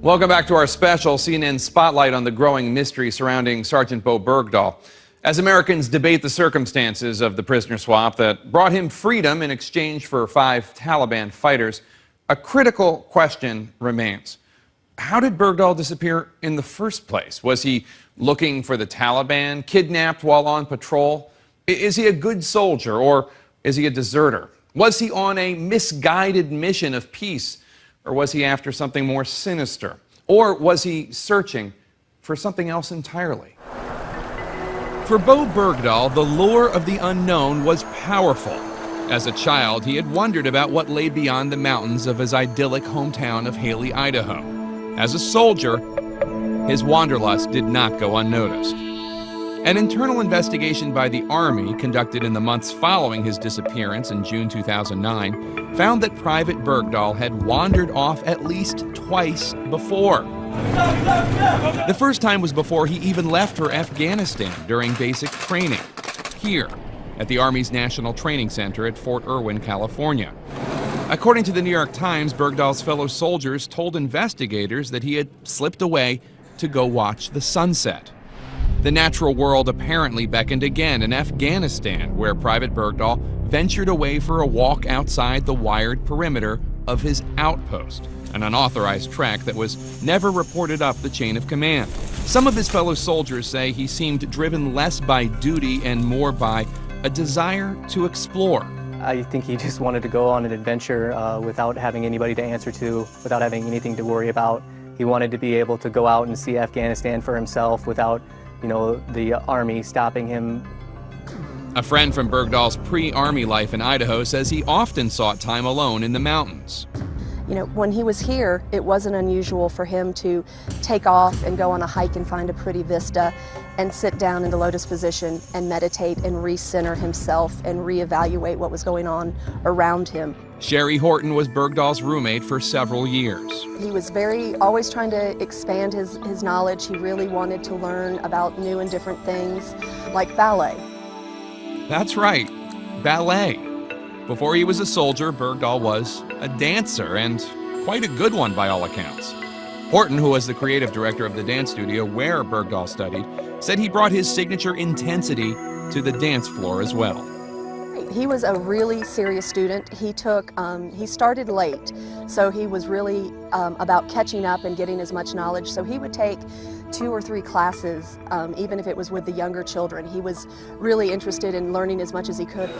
Welcome back to our special CNN Spotlight on the growing mystery surrounding Sergeant Bowe Bergdahl. As Americans debate the circumstances of the prisoner swap that brought him freedom in exchange for 5 Taliban fighters, a critical question remains. How did Bergdahl disappear in the first place? Was he looking for the Taliban, kidnapped while on patrol? Is he a good soldier, or is he a deserter? Was he on a misguided mission of peace, or was he after something more sinister? Or was he searching for something else entirely? For Bowe Bergdahl, the lure of the unknown was powerful. As a child, he had wondered about what lay beyond the mountains of his idyllic hometown of Haley, Idaho. As a soldier, his wanderlust did not go unnoticed. An internal investigation by the Army, conducted in the months following his disappearance in June 2009, found that Private Bergdahl had wandered off at least twice before. The first time was before he even left for Afghanistan during basic training, here at the Army's National Training Center at Fort Irwin, California. According to the New York Times, Bergdahl's fellow soldiers told investigators that he had slipped away to go watch the sunset. The natural world apparently beckoned again in Afghanistan, where Private Bergdahl ventured away for a walk outside the wired perimeter of his outpost, an unauthorized trek that was never reported up the chain of command. Some of his fellow soldiers say he seemed driven less by duty and more by a desire to explore. I think he just wanted to go on an adventure without having anybody to answer to, without having anything to worry about. He wanted to be able to go out and see Afghanistan for himself without, the Army stopping him. A friend from Bergdahl's pre-Army life in Idaho says he often sought time alone in the mountains. When he was here, it wasn't unusual for him to take off and go on a hike and find a pretty vista and sit down in the lotus position and meditate and recenter himself and reevaluate what was going on around him. Sherry Horton was Bergdahl's roommate for several years. He was always trying to expand his knowledge. He really wanted to learn about new and different things, like ballet. That's right, ballet. Before he was a soldier, Bergdahl was a dancer, and quite a good one by all accounts. Horton, who was the creative director of the dance studio where Bergdahl studied, said he brought his signature intensity to the dance floor as well. He was a really serious student. He started late, so he was really about catching up and getting as much knowledge. So he would take 2 or 3 classes, even if it was with the younger children. He was really interested in learning as much as he could.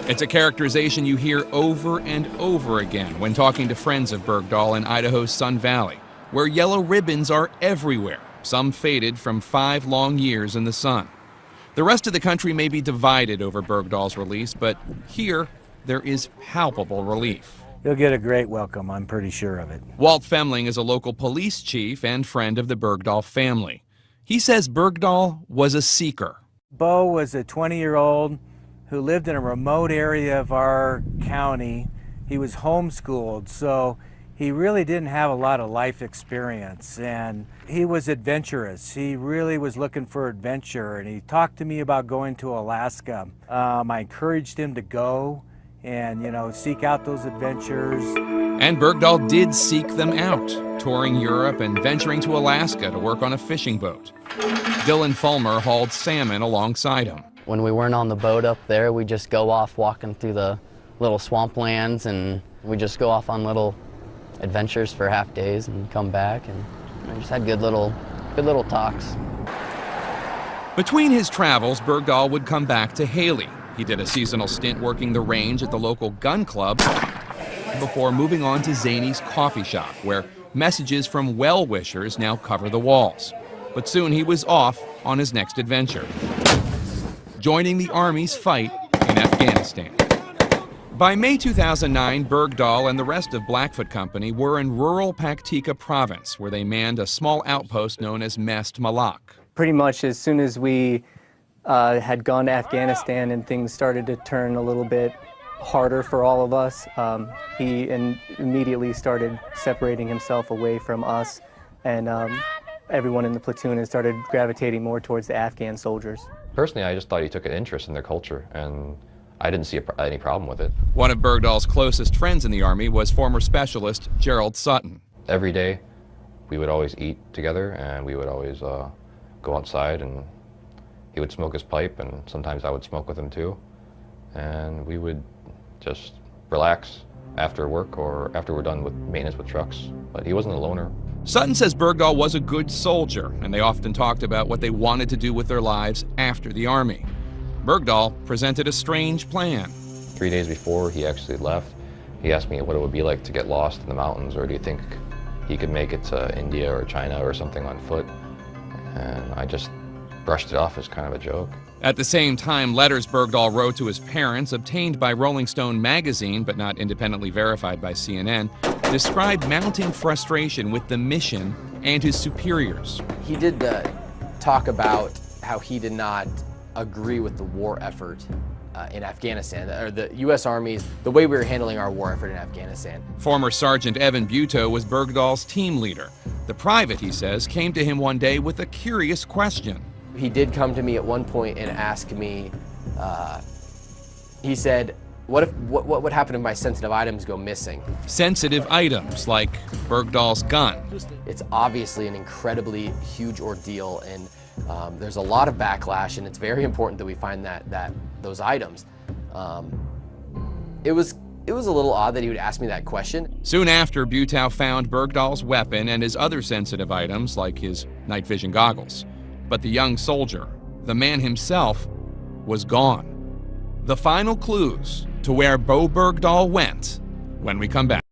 It's a characterization you hear over and over again when talking to friends of Bergdahl in Idaho's Sun Valley, where yellow ribbons are everywhere, some faded from 5 long years in the sun. The rest of the country may be divided over Bergdahl's release, but here there is palpable relief. You'll get a great welcome, I'm pretty sure of it. Walt Femling is a local police chief and friend of the Bergdahl family. He says Bergdahl was a seeker. Bowe was a 20-year-old who lived in a remote area of our county. He was homeschooled, so he really didn't have a lot of life experience, and he was adventurous. He really was looking for adventure, and he talked to me about going to Alaska. I encouraged him to go and, seek out those adventures. And Bergdahl did seek them out, touring Europe and venturing to Alaska to work on a fishing boat. Dylan Fulmer hauled salmon alongside him. When we weren't on the boat up there, we just go off walking through the little swamplands, and we just go off on little adventures for half days and come back, and we just had good little talks. Between his travels, Bergdahl would come back to Haley. He did a seasonal stint working the range at the local gun club before moving on to Zany's coffee shop, where messages from well-wishers now cover the walls. But soon he was off on his next adventure, joining the Army's fight in Afghanistan. By May 2009, Bergdahl and the rest of Blackfoot Company were in rural Paktika province, where they manned a small outpost known as Mest Malak. Pretty much as soon as we had gone to Afghanistan and things started to turn a little bit harder for all of us, he immediately started separating himself away from us, and everyone in the platoon has started gravitating more towards the Afghan soldiers. Personally, I just thought he took an interest in their culture, and I didn't see any problem with it. One of Bergdahl's closest friends in the Army was former specialist Gerald Sutton. Every day, We would always eat together, and we would always go outside, and he would smoke his pipe, and sometimes I would smoke with him too. And we would just relax after work or after we're done with maintenance with trucks. But he wasn't a loner. Sutton says Bergdahl was a good soldier, and they often talked about what they wanted to do with their lives after the Army. Bergdahl presented a strange plan. 3 days before he actually left, he asked me what it would be like to get lost in the mountains, or do you think he could make it to India or China or something on foot? And I just brushed it off as kind of a joke. At the same time, letters Bergdahl wrote to his parents, obtained by Rolling Stone magazine but not independently verified by CNN, described mounting frustration with the mission and his superiors. He did talk about how he did not agree with the war effort in Afghanistan, or the U.S. Army's, the way we were handling our war effort in Afghanistan. Former Sergeant Evan Bowe was Bergdahl's team leader. The private, he says, came to him one day with a curious question. He did come to me at one point and ask me, he said, what would happen if my sensitive items go missing? Sensitive items like Bergdahl's gun. It's obviously an incredibly huge ordeal, and there's a lot of backlash, and it's very important that we find those items. It was a little odd that he would ask me that question. Soon after, Bowe found Bergdahl's weapon and his other sensitive items like his night vision goggles. But the young soldier, the man himself, was gone. The final clues to where Bowe Bergdahl went when we come back.